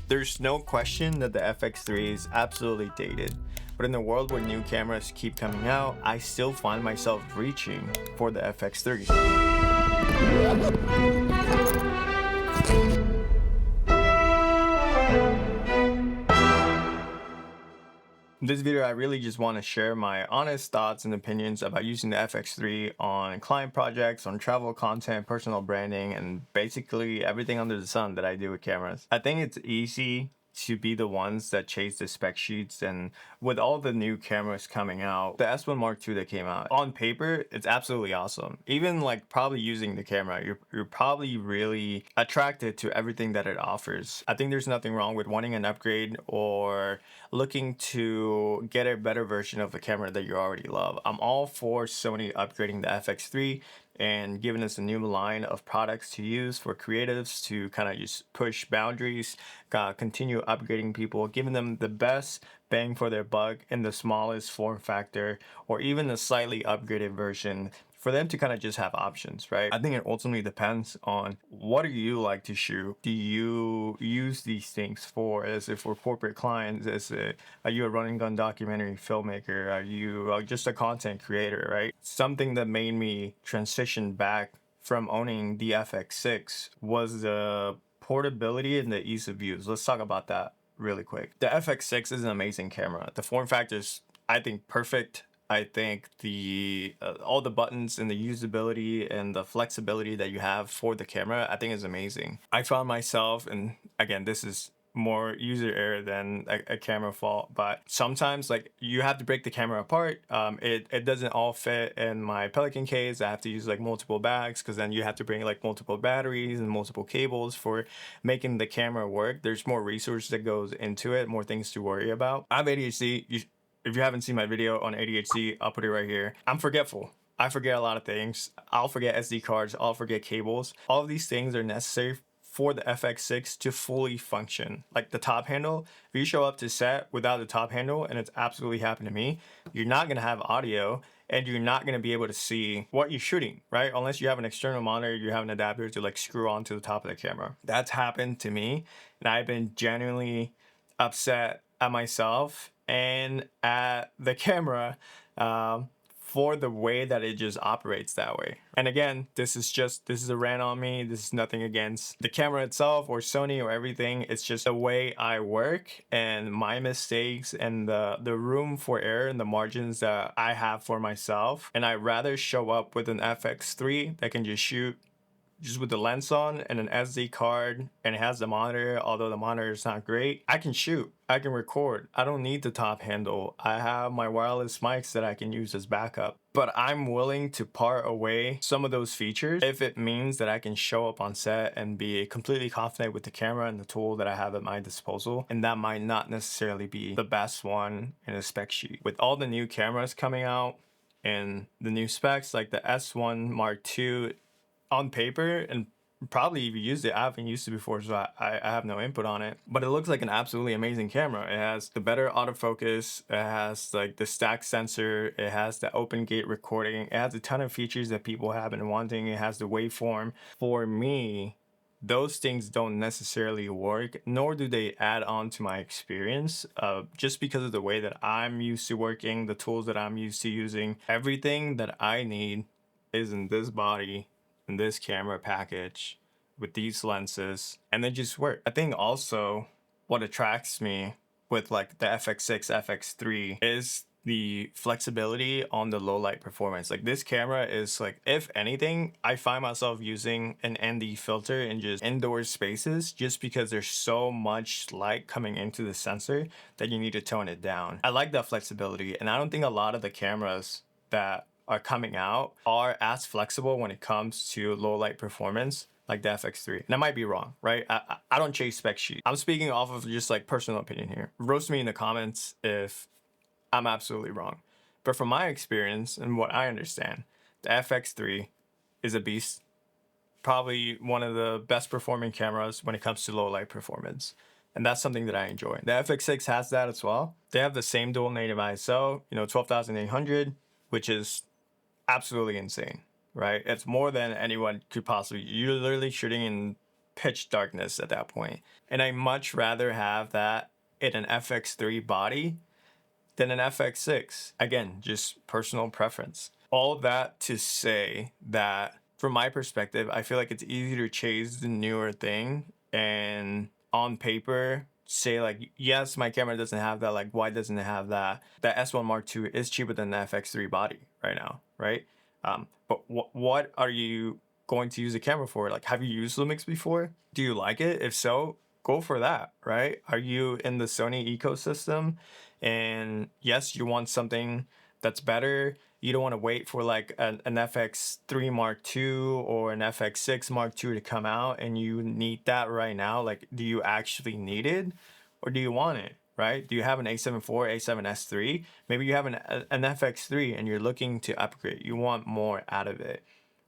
There's no question that the FX3 is absolutely dated, but in the world where new cameras keep coming out, I still find myself reaching for the FX3. In this video, I really just want to share my honest thoughts and opinions about using the FX3 on client projects, on travel content, personal branding, and basically everything under the sun that I do with cameras. I think it's easy to be the ones that chase the spec sheets, and with all the new cameras coming out, the S1 Mark II that came out, on paper, it's absolutely awesome. Even like probably using the camera, you're probably really attracted to everything that it offers. I think there's nothing wrong with wanting an upgrade or looking to get a better version of the camera that you already love. I'm all for Sony upgrading the FX3 and giving us a new line of products to use for creatives to kind of just push boundaries, continue upgrading people, giving them the best bang for their buck in the smallest form factor, or even a slightly upgraded version for them to kind of just have options, right? I think it ultimately depends on what do you like to shoot? Do you use these things for? Is it for corporate clients? Are you a run and gun documentary filmmaker? Are you just a content creator, right? Something that made me transition back from owning the FX6 was the portability and the ease of use. Let's talk about that really quick. The FX6 is an amazing camera. The form factor is, I think, perfect. I think the all the buttons and the usability and the flexibility that you have for the camera, I think is amazing. I found myself, and again, this is more user error than a camera fault, but sometimes like you have to break the camera apart. It doesn't all fit in my Pelican case. I have to use like multiple bags because then you have to bring like multiple batteries and multiple cables for making the camera work. There's more resources that goes into it, more things to worry about. I have ADHD. If you haven't seen my video on ADHD, I'll put it right here. I'm forgetful. I forget a lot of things. I'll forget SD cards. I'll forget cables. All of these things are necessary for the FX6 to fully function. Like the top handle, if you show up to set without the top handle, and it's absolutely happened to me, you're not gonna have audio and you're not gonna be able to see what you're shooting, right? Unless you have an external monitor, you have an adapter to like screw onto the top of the camera. That's happened to me, and I've been genuinely upset at myself and at the camera for the way that it just operates that way. And again, this is a rant on me. This is nothing against the camera itself or Sony or everything. It's just the way I work and my mistakes and the room for error and the margins that I have for myself. And I'd rather show up with an FX3 that can just shoot just with the lens on and an SD card, and it has the monitor, although the monitor is not great. I can shoot, I can record. I don't need the top handle. I have my wireless mics that I can use as backup. But I'm willing to part away some of those features if it means that I can show up on set and be completely confident with the camera and the tool that I have at my disposal. And that might not necessarily be the best one in a spec sheet. With all the new cameras coming out and the new specs like the S1 Mark II, on paper, and probably if you used it, I haven't used it before, so I have no input on it, but it looks like an absolutely amazing camera. It has the better autofocus, it has like the stack sensor, it has the open gate recording, it has a ton of features that people have been wanting, it has the waveform. For me, those things don't necessarily work, nor do they add on to my experience, just because of the way that I'm used to working, the tools that I'm used to using. Everything that I need is in this body, in this camera package with these lenses, and they just work. I think also what attracts me with like the FX6, FX3 is the flexibility on the low light performance. Like this camera is like, if anything, I find myself using an ND filter in just indoor spaces just because there's so much light coming into the sensor that you need to tone it down. I like that flexibility, and I don't think a lot of the cameras that are coming out are as flexible when it comes to low light performance like the FX3. And I might be wrong, right? I don't chase spec sheet. I'm speaking off of just like personal opinion here. Roast me in the comments if I'm absolutely wrong. But from my experience and what I understand, the FX3 is a beast. Probably one of the best performing cameras when it comes to low light performance. And that's something that I enjoy. The FX6 has that as well. They have the same dual native ISO, 12,800, which is absolutely insane, right? It's more than anyone could possibly. You're literally shooting in pitch darkness at that point. And I much rather have that in an FX3 body than an FX6. Again, just personal preference. All that to say that from my perspective, I feel like it's easier to chase the newer thing and on paper say like, yes, my camera doesn't have that, like why doesn't it have that? The S1 Mark II is cheaper than the FX3 body right now, right? But what are you going to use the camera for? Like, have you used Lumix before? Do you like it? If so, go for that, right? Are you in the Sony ecosystem? And yes, you want something that's better. You don't want to wait for like an FX3 Mark II or an FX6 Mark II to come out and you need that right now. Like, do you actually need it or do you want it, right? Do you have an A7 IV, A7S3? Maybe you have an FX3 and you're looking to upgrade. You want more out of it.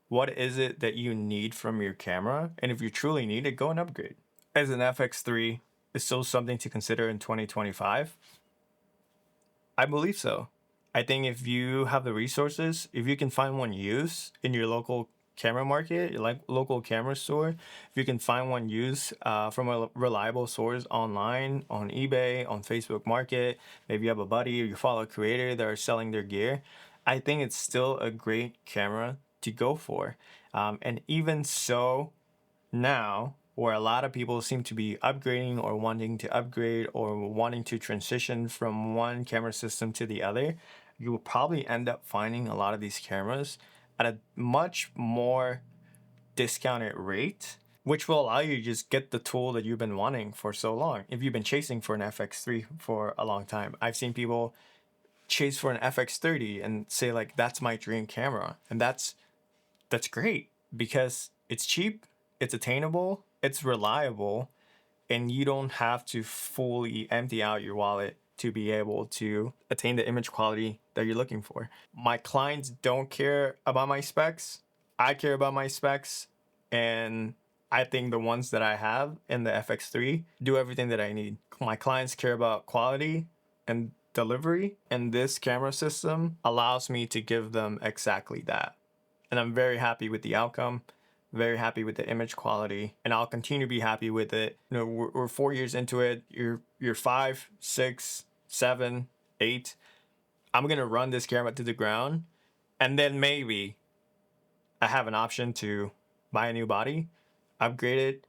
What is it that you need from your camera? And if you truly need it, go and upgrade. As an FX3 is still something to consider in 2025? I believe so. I think if you have the resources, if you can find one used in your local camera market, your like local camera store, if you can find one used from a reliable source online, on eBay, on Facebook Market, maybe you have a buddy or you follow a creator that are selling their gear, I think it's still a great camera to go for. And even so, now where a lot of people seem to be upgrading or wanting to upgrade or wanting to transition from one camera system to the other, you will probably end up finding a lot of these cameras at a much more discounted rate, which will allow you to just get the tool that you've been wanting for so long. If you've been chasing for an FX3 for a long time, I've seen people chase for an FX30 and say like, that's my dream camera. And that's great because it's cheap, it's attainable, it's reliable, and you don't have to fully empty out your wallet to be able to attain the image quality that you're looking for. My clients don't care about my specs. I care about my specs, and I think the ones that I have in the FX3 do everything that I need. My clients care about quality and delivery, and this camera system allows me to give them exactly that. And I'm very happy with the outcome, very happy with the image quality, and I'll continue to be happy with it. You know, we're 4 years into it. You're 5, 6, 7, 8. I'm gonna run this camera to the ground, and then maybe I have an option to buy a new body, upgrade it.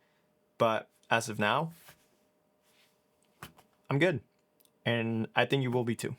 But as of now, I'm good, and I think you will be too.